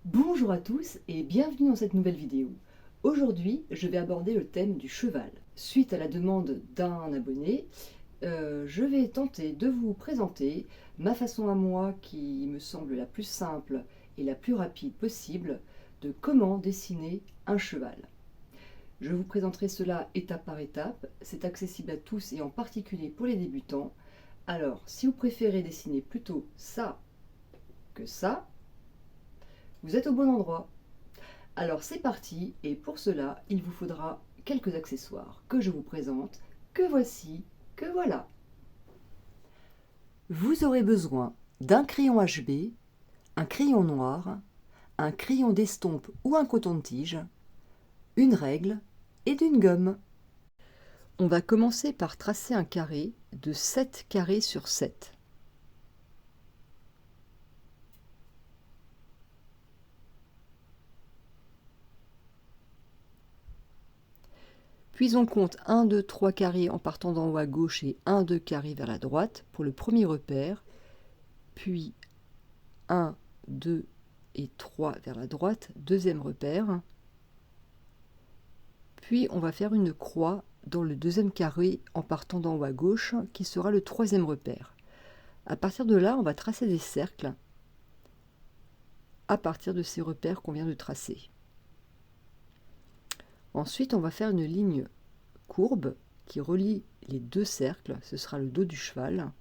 Bonjour à tous et bienvenue dans cette nouvelle vidéo. Aujourd'hui, je vais aborder le thème du cheval. Suite à la demande d'un abonné, je vais tenter de vous présenter ma façon à moi qui me semble la plus simple et la plus rapide possible de comment dessiner un cheval. Je vous présenterai cela étape par étape, c'est accessible à tous et en particulier pour les débutants. Alors, si vous préférez dessiner plutôt ça que ça, vous êtes au bon endroit. Alors c'est parti, et pour cela, il vous faudra quelques accessoires que je vous présente, que voici, que voilà. Vous aurez besoin d'un crayon HB, un crayon noir, un crayon d'estompe ou un coton-tige, une règle et d'une gomme. On va commencer par tracer un carré de 7 carrés sur 7. Puis on compte 1, 2, 3 carrés en partant d'en haut à gauche et 1, 2 carrés vers la droite pour le premier repère, puis 1, 2 et 3 vers la droite, deuxième repère. Puis on va faire une croix dans le deuxième carré en partant d'en haut à gauche, qui sera le troisième repère. À partir de là, on va tracer des cercles à partir de ces repères qu'on vient de tracer. Ensuite, on va faire une ligne courbe qui relie les deux cercles, ce sera le dos du cheval,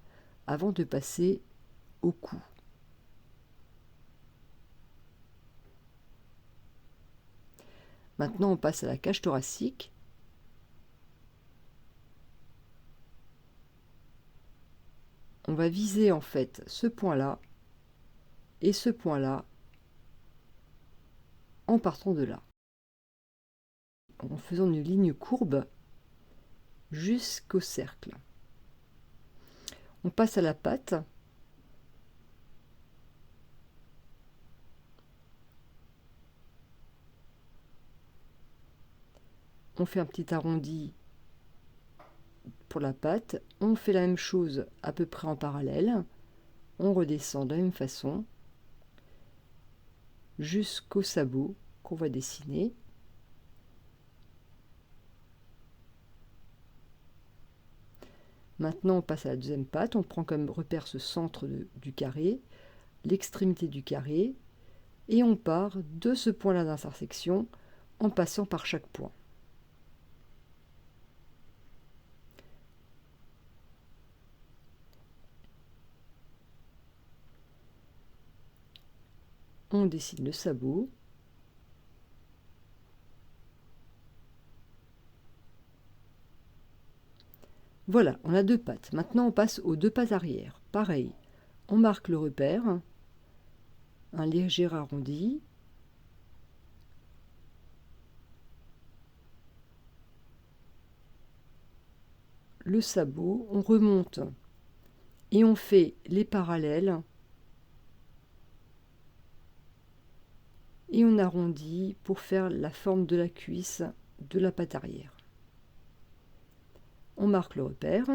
avant de passer au cou. Maintenant, on passe à la cage thoracique. On va viser en fait ce point-là et ce point-là en partant de là, en faisant une ligne courbe jusqu'au cercle. On passe à la patte. On fait un petit arrondi pour la patte. On fait la même chose à peu près en parallèle. On redescend de la même façon jusqu'au sabot qu'on va dessiner. Maintenant, on passe à la deuxième patte. On prend comme repère ce centre du carré, l'extrémité du carré, et on part de ce point-là d'intersection en passant par chaque point. On dessine le sabot. Voilà, on a deux pattes. Maintenant, on passe aux deux pas arrière. Pareil, on marque le repère, un léger arrondi. Le sabot, on remonte et on fait les parallèles et on arrondit pour faire la forme de la cuisse de la patte arrière. On marque le repère.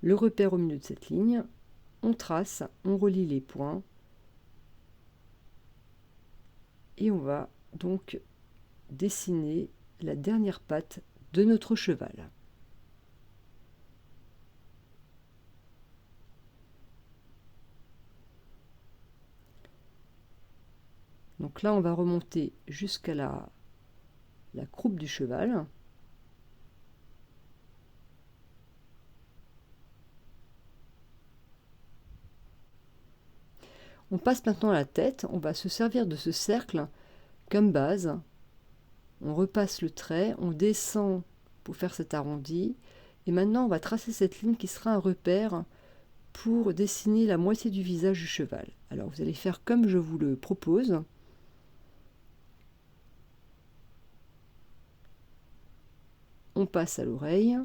Le repère au milieu de cette ligne, on trace, on relie les points et on va donc dessiner la dernière patte de notre cheval. Donc là, on va remonter jusqu'à la croupe du cheval. On passe maintenant à la tête. On va se servir de ce cercle comme base. On repasse le trait, on descend pour faire cet arrondi. Et maintenant, on va tracer cette ligne qui sera un repère pour dessiner la moitié du visage du cheval. Alors, vous allez faire comme je vous le propose. On passe à l'oreille.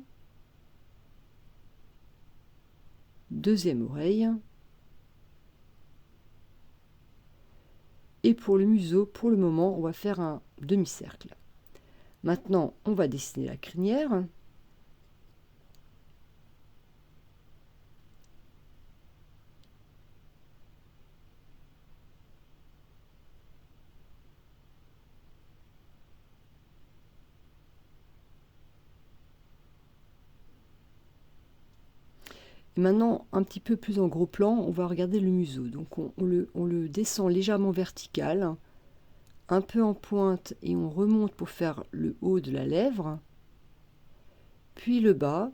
Deuxième oreille. Et pour le museau, pour le moment, on va faire un demi-cercle. Maintenant, on va dessiner la crinière. Et maintenant, un petit peu plus en gros plan, on va regarder le museau. Donc on le descend légèrement vertical, un peu en pointe, et on remonte pour faire le haut de la lèvre, puis le bas.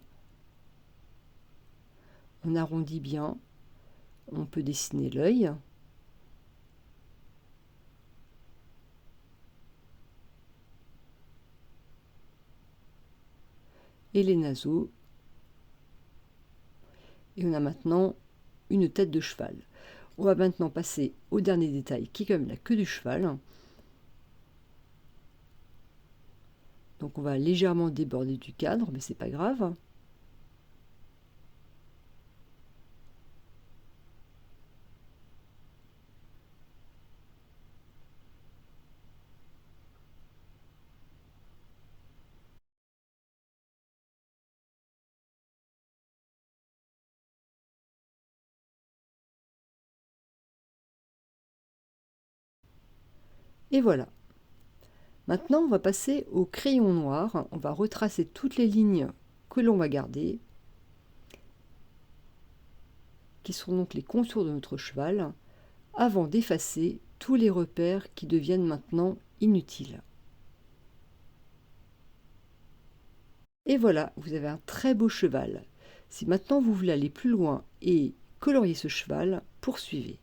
On arrondit bien, on peut dessiner l'œil. Et les naseaux. Et on a maintenant une tête de cheval. On va maintenant passer au dernier détail qui est comme la queue du cheval. Donc on va légèrement déborder du cadre, mais c'est pas grave. Et voilà. Maintenant, on va passer au crayon noir. On va retracer toutes les lignes que l'on va garder, qui sont donc les contours de notre cheval, avant d'effacer tous les repères qui deviennent maintenant inutiles. Et voilà, vous avez un très beau cheval. Si maintenant vous voulez aller plus loin et colorier ce cheval, poursuivez.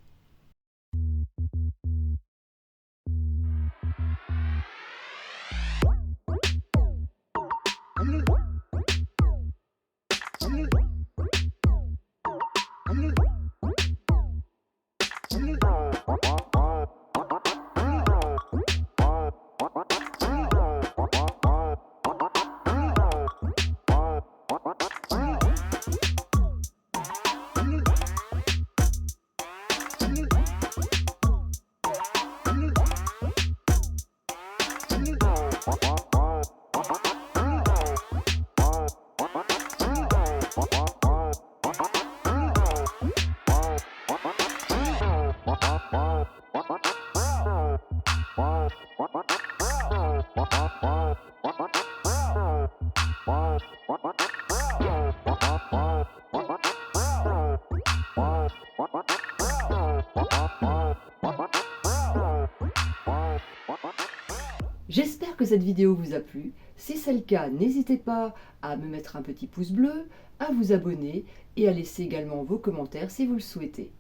J'espère que cette vidéo vous a plu. Si c'est le cas, n'hésitez pas à me mettre un petit pouce bleu, à vous abonner et à laisser également vos commentaires si vous le souhaitez.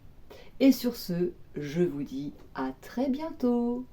Et sur ce, je vous dis à très bientôt!